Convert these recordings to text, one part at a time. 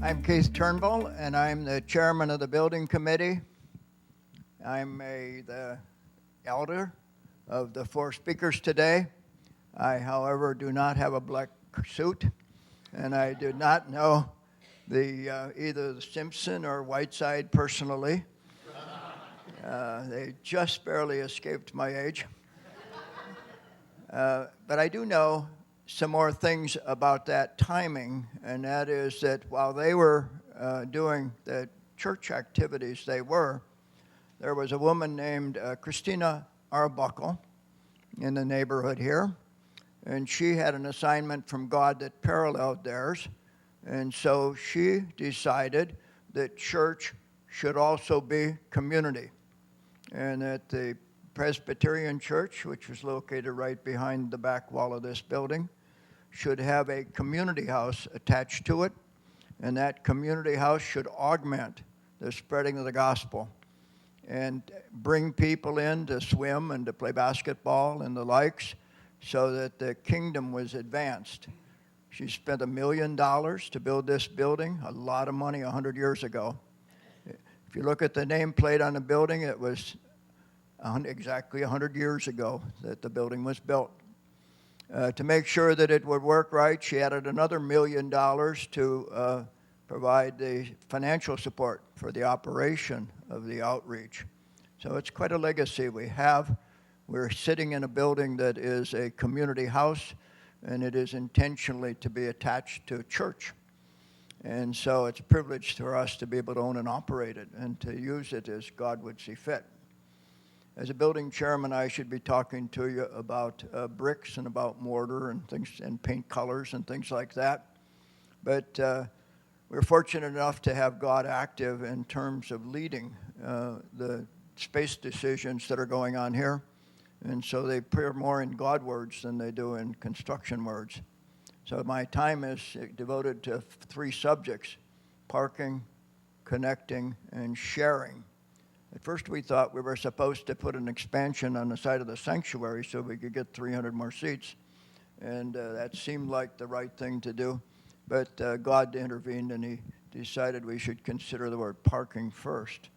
I'm Keith Turnbull, and I'm the chairman of the Building Committee. I'm the elder of the four speakers today. I, however, do not have a black suit, and I do not know either the Simpson or Whiteside personally. They just barely escaped my age. But I do know some more things about that timing, and that is that while they were doing the church activities there was a woman named Christina Arbuckle in the neighborhood here, and she had an assignment from God that paralleled theirs, and so she decided that church should also be community, and that the Presbyterian Church, which was located right behind the back wall of this building, should have a community house attached to it, and that community house should augment the spreading of the gospel and bring people in to swim and to play basketball and the likes so that the kingdom was advanced. She spent $1 million to build this building, a lot of money 100 years ago. If you look at the nameplate on the building, it was exactly 100 years ago that the building was built. To make sure that it would work right, she added another $1 million to provide the financial support for the operation of the outreach. So it's quite a legacy we have. We're sitting in a building that is a community house, and it is intentionally to be attached to a church. And so it's a privilege for us to be able to own and operate it and to use it as God would see fit. As a building chairman, I should be talking to you about bricks and about mortar and things and paint colors and things like that. But we're fortunate enough to have God active in terms of leading the space decisions that are going on here. And so they appear more in God words than they do in construction words. So my time is devoted to three subjects: parking, connecting, and sharing. At first we thought we were supposed to put an expansion on the side of the sanctuary so we could get 300 more seats. And that seemed like the right thing to do. But God intervened, and he decided we should consider the word parking first.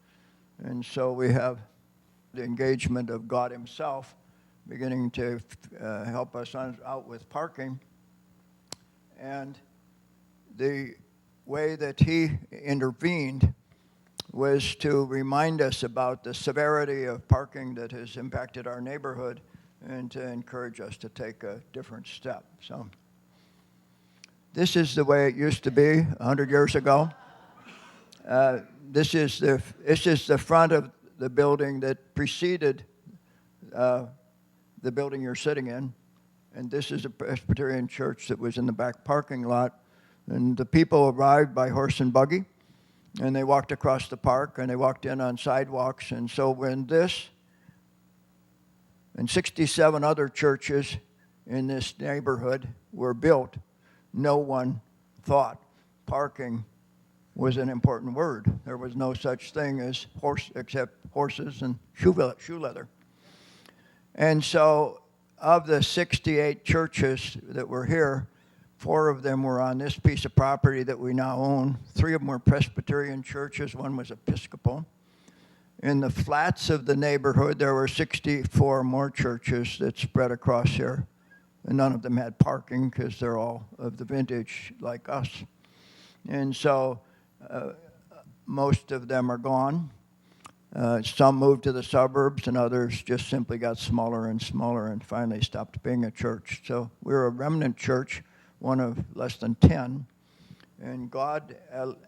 And so we have the engagement of God himself beginning to help us out with parking. And the way that he intervened was to remind us about the severity of parking that has impacted our neighborhood and to encourage us to take a different step. So this is the way it used to be 100 years ago. This is the front of the building that preceded the building you're sitting in, and this is a Presbyterian church that was in the back parking lot, and the people arrived by horse and buggy, and they walked across the park, and they walked in on sidewalks. And so when this and 67 other churches in this neighborhood were built, no one thought parking was an important word. There was no such thing as except horses and shoe leather. And so of the 68 churches that were here, 4 of them were on this piece of property that we now own. 3 of them were Presbyterian churches. 1 was Episcopal. In the flats of the neighborhood, there were 64 more churches that spread across here. And none of them had parking because they're all of the vintage like us. And so most of them are gone. Some moved to the suburbs, and others just simply got smaller and smaller and finally stopped being a church. So we're a remnant church, one of less than 10, and God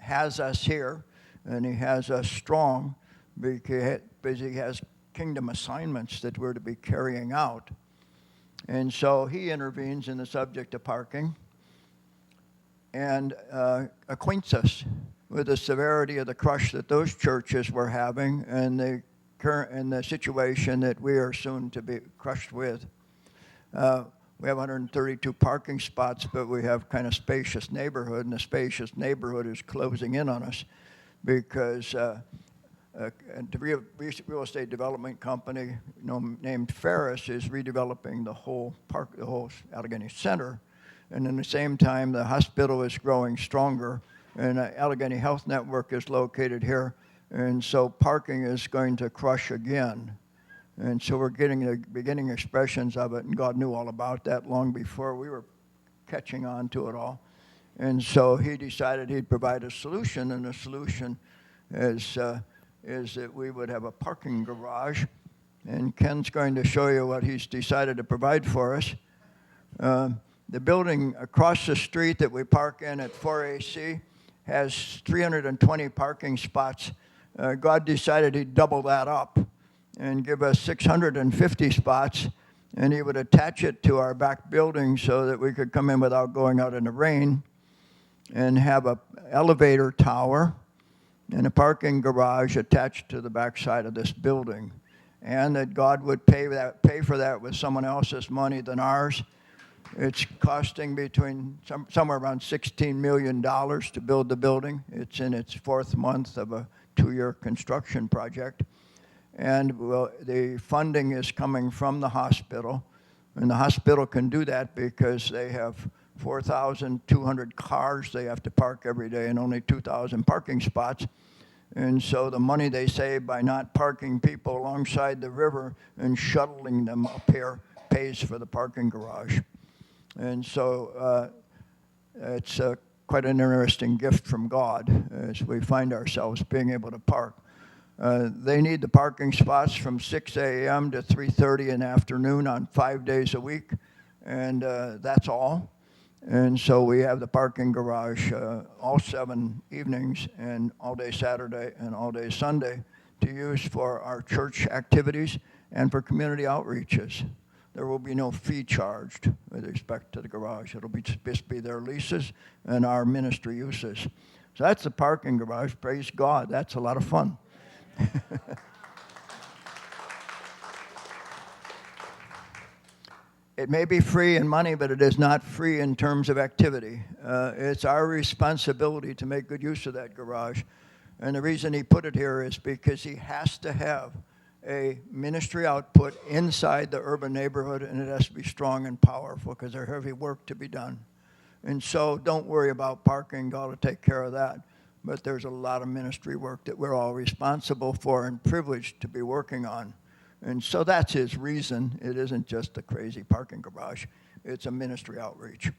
has us here, and he has us strong because he has kingdom assignments that we're to be carrying out. And so he intervenes in the subject of parking and acquaints us with the severity of the crush that those churches were having and the situation that we are soon to be crushed with. We have 132 parking spots, but we have kind of spacious neighborhood, and the spacious neighborhood is closing in on us because a real estate development company named Ferris is redeveloping the whole park, the whole Allegheny Center, and at the same time the hospital is growing stronger, and Allegheny Health Network is located here, and so parking is going to crush again. And so we're getting the beginning expressions of it, and God knew all about that long before we were catching on to it all. And so he decided he'd provide a solution, and the solution is that we would have a parking garage. And Ken's going to show you what he's decided to provide for us. The building across the street that we park in at 4AC has 320 parking spots. God decided he'd double that up and give us 650 spots, and he would attach it to our back building so that we could come in without going out in the rain, and have an elevator tower and a parking garage attached to the back side of this building, and that God would pay for that with someone else's money than ours. It's costing somewhere around $16 million to build the building. It's in its fourth month of a 2-year construction project. And the funding is coming from the hospital, and the hospital can do that because they have 4,200 cars they have to park every day and only 2,000 parking spots. And so the money they save by not parking people alongside the river and shuttling them up here pays for the parking garage. And so it's quite an interesting gift from God as we find ourselves being able to park. They need the parking spots from 6 a.m. to 3:30 in the afternoon on 5 days a week, and that's all. And so we have the parking garage all 7 evenings and all day Saturday and all day Sunday to use for our church activities and for community outreaches. There will be no fee charged with respect to the garage. It'll just be their leases and our ministry uses. So that's the parking garage. Praise God. That's a lot of fun. It may be free in money, but it is not free in terms of activity. It's our responsibility to make good use of that garage. And the reason he put it here is because he has to have a ministry output inside the urban neighborhood, and it has to be strong and powerful because there's heavy work to be done. And so don't worry about parking. God will take care of that. But there's a lot of ministry work that we're all responsible for and privileged to be working on. And so that's his reason. It isn't just a crazy parking garage. It's a ministry outreach.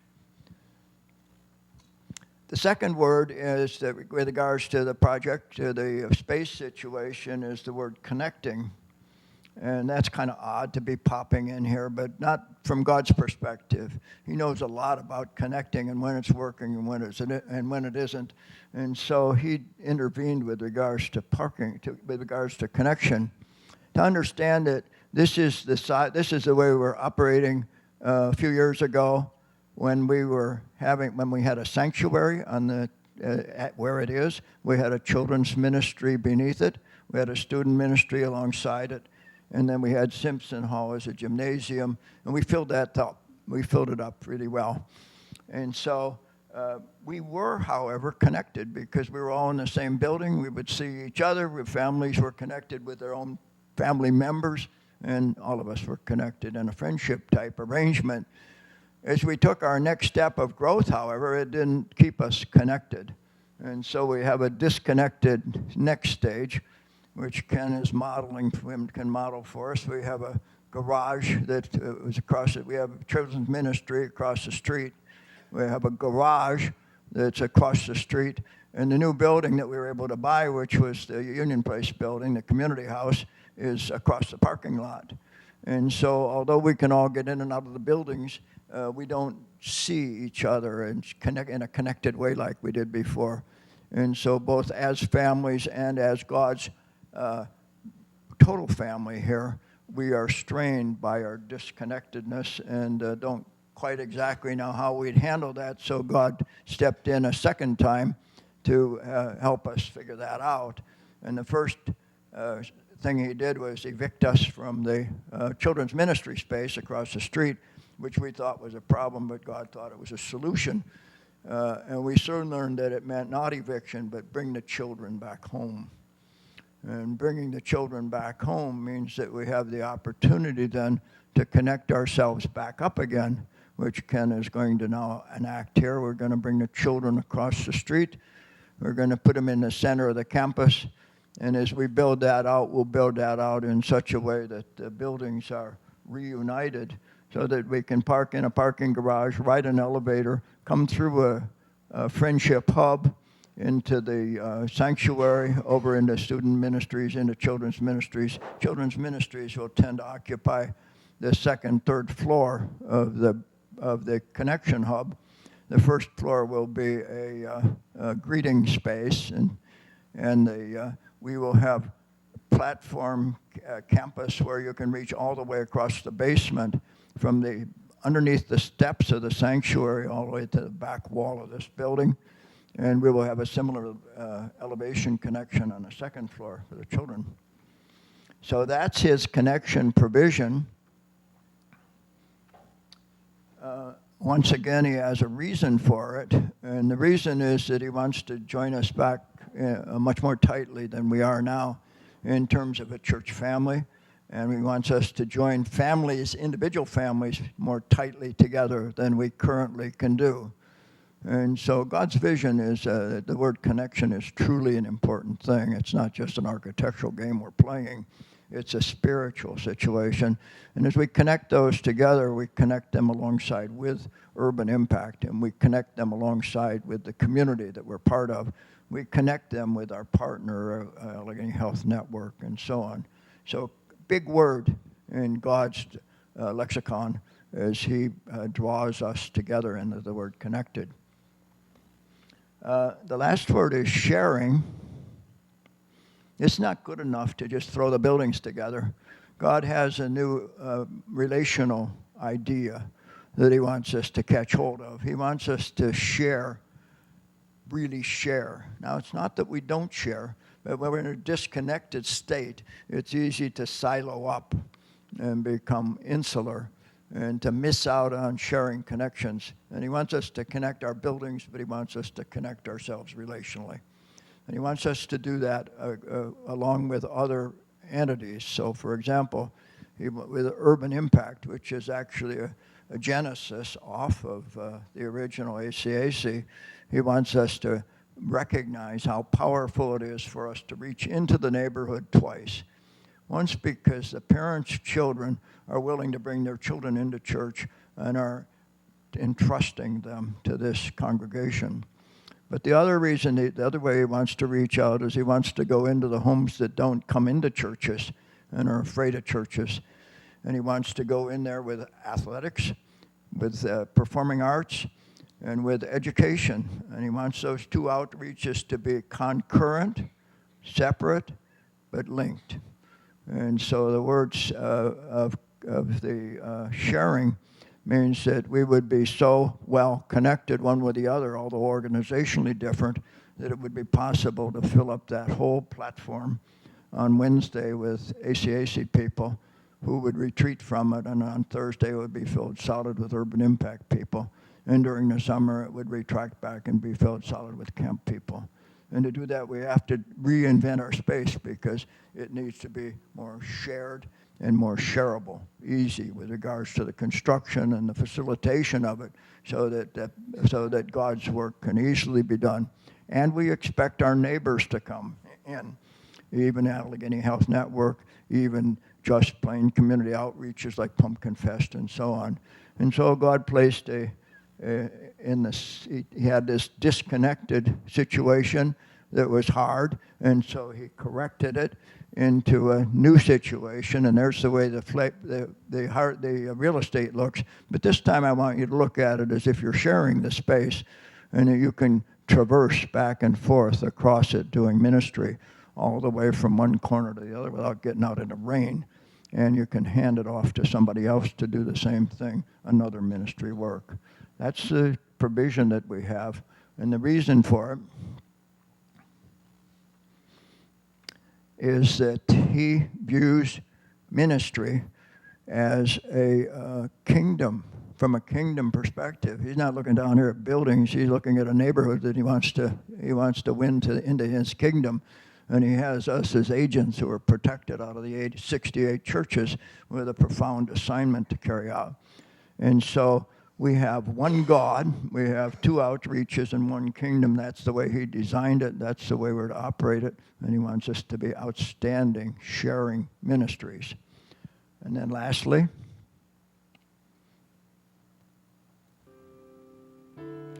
The second word is that with regards to the project, to the space situation, is the word connecting. And that's kind of odd to be popping in here, but not from God's perspective. He knows a lot about connecting and when it's working and when it isn't. And so he intervened with regards to parking, with regards to connection, to understand that this is the way we were operating a few years ago when we had a sanctuary on where it is. We had a children's ministry beneath it. We had a student ministry alongside it. And then we had Simpson Hall as a gymnasium, and we filled that up. We filled it up really well. And so we were, however, connected because we were all in the same building. We would see each other. Families were connected with their own family members, and all of us were connected in a friendship-type arrangement. As we took our next step of growth, however, it didn't keep us connected. And so we have a disconnected next stage, which Ken is can model for us. We have a garage that was across it. We have a children's ministry across the street. We have a garage that's across the street. And the new building that we were able to buy, which was the Union Place building, the community house, is across the parking lot. And so although we can all get in and out of the buildings, we don't see each other and connect in a connected way like we did before. And so both as families and as God's total family here, we are strained by our disconnectedness and don't quite exactly know how we'd handle that. So God stepped in a second time to help us figure that out. And the first thing he did was evict us from the children's ministry space across the street, which we thought was a problem, but God thought it was a solution. And we soon learned that it meant not eviction, but bring the children back home. And bringing the children back home means that we have the opportunity then to connect ourselves back up again, which Ken is going to now enact here. We're going to bring the children across the street We're going to put them in the center of the campus. And as we build that out, we'll build that out in such a way that the buildings are reunited so that we can park in a parking garage, ride an elevator, come through a friendship hub into the sanctuary, over into student ministries, into children's ministries. Children's ministries will tend to occupy the second, third floor of the connection hub. The first floor will be a greeting space, and we will have platform campus where you can reach all the way across the basement from underneath the steps of the sanctuary all the way to the back wall of this building. And we will have a similar elevation connection on the second floor for the children. So that's his connection provision. Once again, he has a reason for it, and the reason is that he wants to join us back much more tightly than we are now in terms of a church family, and he wants us to join families, individual families, more tightly together than we currently can do. And so God's vision is that the word connection is truly an important thing. It's not just an architectural game we're playing. It's a spiritual situation. And as we connect those together, we connect them alongside with urban impact, and we connect them alongside with the community that we're part of. We connect them with our partner, Allegheny Health Network, and so on. So big word in God's lexicon as he draws us together into the word connected. The last word is sharing. It's not good enough to just throw the buildings together. God has a new relational idea that he wants us to catch hold of. He wants us to share, really share. Now, it's not that we don't share, but when we're in a disconnected state, it's easy to silo up and become insular and to miss out on sharing connections. And he wants us to connect our buildings, but he wants us to connect ourselves relationally. And he wants us to do that along with other entities. So, for example, with urban impact, which is actually a genesis off of the original ACAC, he wants us to recognize how powerful it is for us to reach into the neighborhood twice. Once because the parents' children are willing to bring their children into church and are entrusting them to this congregation. But the other reason, the other way he wants to reach out is he wants to go into the homes that don't come into churches and are afraid of churches. And he wants to go in there with athletics, with performing arts, and with education. And he wants those two outreaches to be concurrent, separate, but linked. And so the words of the sharing means that we would be so well connected one with the other, although organizationally different, that it would be possible to fill up that whole platform on Wednesday with ACAC people who would retreat from it, and on Thursday it would be filled solid with urban impact people. And during the summer it would retract back and be filled solid with camp people. And to do that, we have to reinvent our space because it needs to be more shared and more shareable, easy with regards to the construction and the facilitation of it, so that God's work can easily be done. And we expect our neighbors to come in, even Allegheny Health Network, even just plain community outreaches like Pumpkin Fest and so on. And so God placed he had this disconnected situation that was hard, and so he corrected it into a new situation, and there's the way the real estate looks. But this time I want you to look at it as if you're sharing the space, and you can traverse back and forth across it doing ministry all the way from one corner to the other without getting out in the rain. And you can hand it off to somebody else to do the same thing, another ministry work. That's the provision that we have, and the reason for it is that he views ministry as a kingdom, from a kingdom perspective. He's not looking down here at buildings. He's looking at a neighborhood that he wants to win into his kingdom. And he has us as agents who are protected out of the 68 churches with a profound assignment to carry out. And so we have one God, we have two outreaches and one kingdom. That's the way he designed it. That's the way we're to operate it. And he wants us to be outstanding, sharing ministries. And then lastly,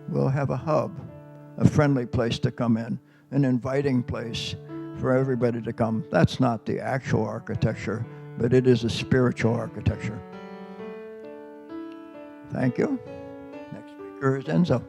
we'll have a hub, a friendly place to come in, an inviting place for everybody to come. That's not the actual architecture, but it is a spiritual architecture. Thank you. Next speaker is Enzo.